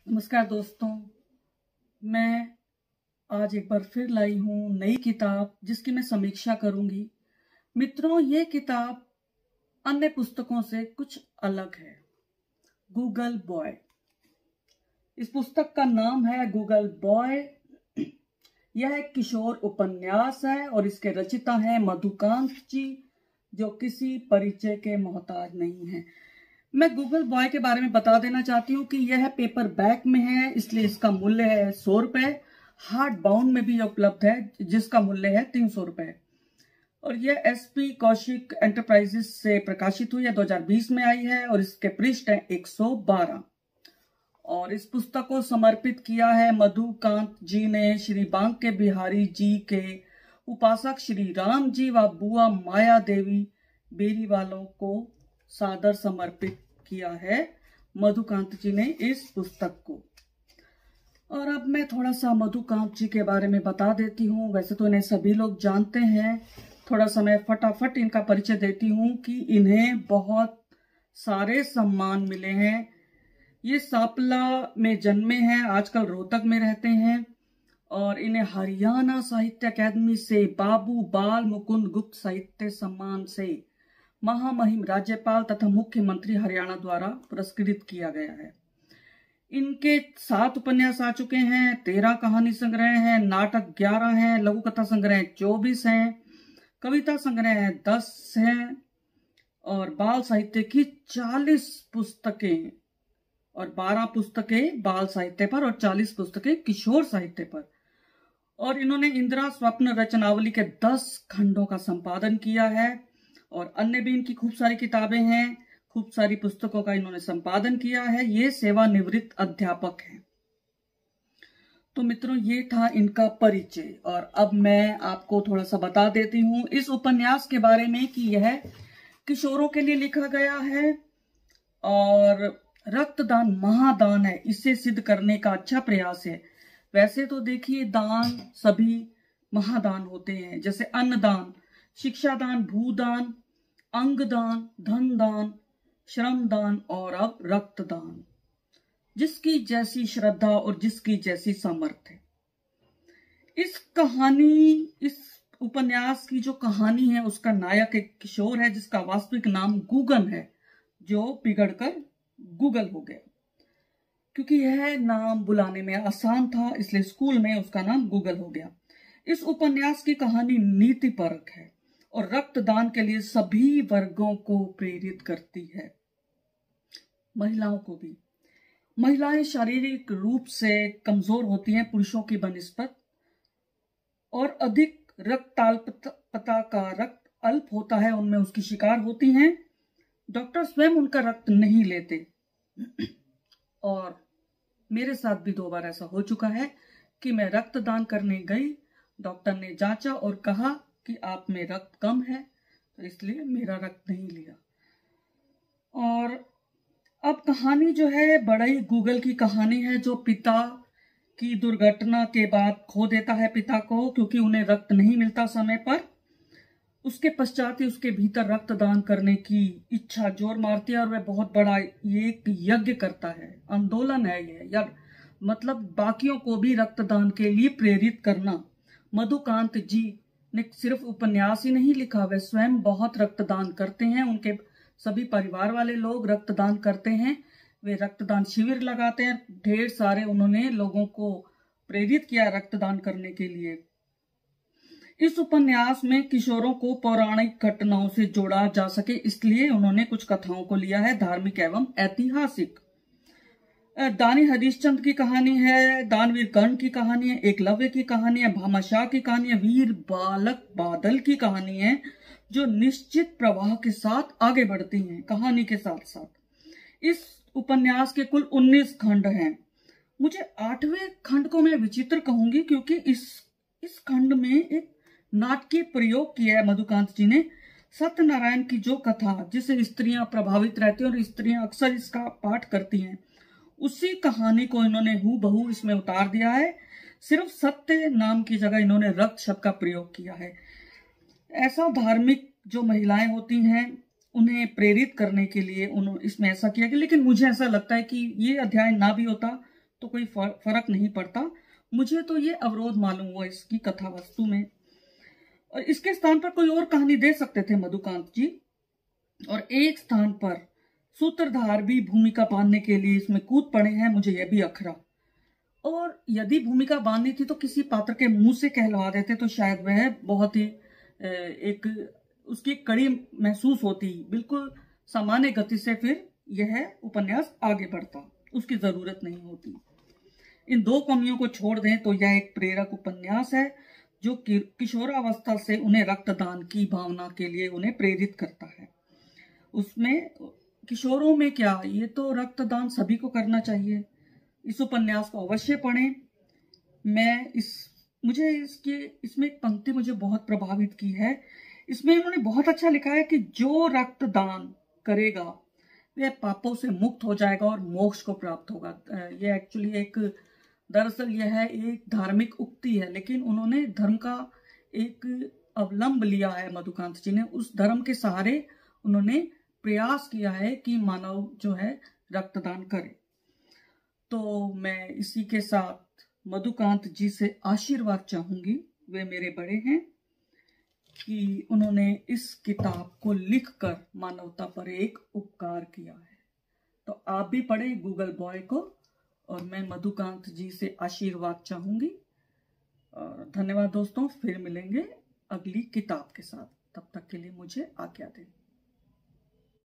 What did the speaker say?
नमस्कार दोस्तों, मैं आज एक बार फिर लाई हूँ नई किताब जिसकी मैं समीक्षा करूंगी। मित्रों, ये किताब अन्य पुस्तकों से कुछ अलग है। Google boy. इस पुस्तक का नाम है गूगल बॉय। यह एक किशोर उपन्यास है और इसके रचिता हैं मधुकांत जी, जो किसी परिचय के मोहताज नहीं है। मैं गूगल बॉय के बारे में बता देना चाहती हूँ कि यह पेपर बैक में है, इसलिए इसका मूल्य है 100 रुपए। हार्ड बाउंड में भी उपलब्ध है जिसका मूल्य है 300 रुपए। और यह एसपी कौशिक एंटरप्राइजेस से प्रकाशित हुई है, 2020 में आई है और इसके पृष्ठ है 112। और इस पुस्तक को समर्पित किया है मधुकांत जी ने श्री बांके बिहारी जी के उपासक श्री राम जी व बुआ माया देवी बेरी वालों को सादर समर्पित किया है मधुकांत जी ने इस पुस्तक को। और अब मैं थोड़ा सा मधुकांत जी के बारे में बता देती हूँ। वैसे तो इन्हें सभी लोग जानते हैं, थोड़ा सा मैं फटाफट इनका परिचय देती हूँ कि इन्हें बहुत सारे सम्मान मिले हैं। ये सापला में जन्मे हैं, आजकल रोहतक में रहते हैं। और इन्हें हरियाणा साहित्य अकादमी से बाबू बाल मुकुंद गुप्त साहित्य सम्मान से महामहिम राज्यपाल तथा मुख्यमंत्री हरियाणा द्वारा पुरस्कृत किया गया है। इनके 7 उपन्यास आ चुके हैं, 13 कहानी संग्रह हैं, नाटक 11 हैं, लघु कथा संग्रह 24 हैं, कविता संग्रह 10 हैं और बाल साहित्य की 40 पुस्तकें और 12 पुस्तकें बाल साहित्य पर और 40 पुस्तकें किशोर साहित्य पर। और इन्होंने इंदिरा स्वप्न रचनावली के 10 खंडों का संपादन किया है और अन्य भी इनकी खूब सारी किताबें हैं, खूब सारी पुस्तकों का इन्होंने संपादन किया है। ये सेवानिवृत्त अध्यापक हैं। तो मित्रों, ये था इनका परिचय। और अब मैं आपको थोड़ा सा बता देती हूँ इस उपन्यास के बारे में कि यह किशोरों के लिए लिखा गया है और रक्तदान महादान है, इसे सिद्ध करने का अच्छा प्रयास है। वैसे तो देखिए, दान सभी महादान होते हैं, जैसे अन्नदान, शिक्षादान, भूदान, अंगदान, धन दान, श्रम दान और अब रक्तदान। जिसकी जैसी श्रद्धा और जिसकी जैसी सामर्थ्य। इस उपन्यास की जो कहानी है उसका नायक एक किशोर है जिसका वास्तविक नाम गूगन है, जो बिगड़कर गूगल हो गया। क्योंकि यह नाम बुलाने में आसान था, इसलिए स्कूल में उसका नाम गूगल हो गया। इस उपन्यास की कहानी नीतिपरक है और रक्तदान के लिए सभी वर्गों को प्रेरित करती है, महिलाओं को भी। महिलाएं शारीरिक रूप से कमजोर होती हैं पुरुषों की बनिस्बत और अधिक रक्ताल्पता का रक्त अल्प होता है, उनमें उसकी शिकार होती हैं। डॉक्टर स्वयं उनका रक्त नहीं लेते और मेरे साथ भी 2 बार ऐसा हो चुका है कि मैं रक्तदान करने गई, डॉक्टर ने जांचा और कहा कि आप में रक्त कम है, तो इसलिए मेरा रक्त नहीं लिया। और अब कहानी जो है बड़ई गूगल की कहानी है, जो पिता की दुर्घटना के बाद खो देता है पिता को, क्योंकि उन्हें रक्त नहीं मिलता समय पर। उसके पश्चात ही उसके भीतर रक्तदान करने की इच्छा जोर मारती है और वह बहुत बड़ा ये एक यज्ञ करता है, आंदोलन है ये, या मतलब बाकियों को भी रक्तदान के लिए प्रेरित करना। मधुकांत जी ने सिर्फ उपन्यास ही नहीं लिखा, वे स्वयं बहुत रक्तदान करते हैं, उनके सभी परिवार वाले लोग रक्तदान करते हैं। वे रक्तदान शिविर लगाते हैं, ढेर सारे उन्होंने लोगों को प्रेरित किया रक्तदान करने के लिए। इस उपन्यास में किशोरों को पौराणिक घटनाओं से जोड़ा जा सके, इसलिए उन्होंने कुछ कथाओं को लिया है, धार्मिक एवं ऐतिहासिक। दानी हरिश्चंद्र की कहानी है, दानवीर कर्ण की कहानी है, एकलव्य की कहानी है, भामाशाह की कहानी है, वीर बालक बादल की कहानी है, जो निश्चित प्रवाह के साथ आगे बढ़ती हैं कहानी के साथ साथ। इस उपन्यास के कुल 19 खंड हैं। मुझे 8वें खंड को मैं विचित्र कहूंगी, क्योंकि इस खंड में एक नाटकीय प्रयोग किया है मधुकांत जी ने। सत्यनारायण की जो कथा, जिससे स्त्रियां प्रभावित रहती हैं और स्त्रियां अक्सर इसका पाठ करती हैं, उसी कहानी को इन्होंने हूबहू इसमें उतार दिया है। सिर्फ सत्य नाम की जगह इन्होंने रक्त शब्द का प्रयोग किया है। ऐसा धार्मिक जो महिलाएं होती हैं उन्हें प्रेरित करने के लिए उन्होंने इसमें ऐसा किया कि, लेकिन मुझे ऐसा लगता है कि ये अध्याय ना भी होता तो कोई फर्क नहीं पड़ता। मुझे तो ये अवरोध मालूम हुआ इसकी कथा वस्तु में। और इसके स्थान पर कोई और कहानी दे सकते थे मधुकांत जी, और एक स्थान पर सूत्रधार भी भूमिका बांधने के लिए इसमें कूद पड़े हैं, मुझे यह भी अखरा। और यदि भूमिका बांधनी थी तो किसी पात्र के मुंह से कहलवा देते तो शायद वह बहुत ही एक उसकी कड़ी महसूस होती, बिल्कुल सामान्य गति से फिर यह उपन्यास आगे बढ़ता, उसकी जरूरत नहीं होती। इन दो कमियों को छोड़ दें तो यह एक प्रेरक उपन्यास है जो किशोरावस्था से उन्हें रक्तदान की भावना के लिए उन्हें प्रेरित करता है। उसमें किशोरों में क्या, ये तो रक्तदान सभी को करना चाहिए। इस उपन्यास को अवश्य पढ़ें। मुझे इसमें एक पंक्ति मुझे बहुत प्रभावित की है। इसमें उन्होंने बहुत अच्छा लिखा है कि जो रक्तदान करेगा वह पापों से मुक्त हो जाएगा और मोक्ष को प्राप्त होगा। ये एक्चुअली दरअसल यह है एक धार्मिक उक्ति है, लेकिन उन्होंने धर्म का एक अवलंब लिया है। मधुकांत जी ने उस धर्म के सहारे उन्होंने प्रयास किया है कि मानव जो है रक्तदान करे। तो मैं इसी के साथ मधुकांत जी से आशीर्वाद चाहूंगी, वे मेरे बड़े हैं, कि उन्होंने इस किताब को लिखकर मानवता पर एक उपकार किया है। तो आप भी पढ़ें गूगल बॉय को, और मैं मधुकांत जी से आशीर्वाद चाहूंगी। और धन्यवाद दोस्तों, फिर मिलेंगे अगली किताब के साथ। तब तक के लिए मुझे आज्ञा दें।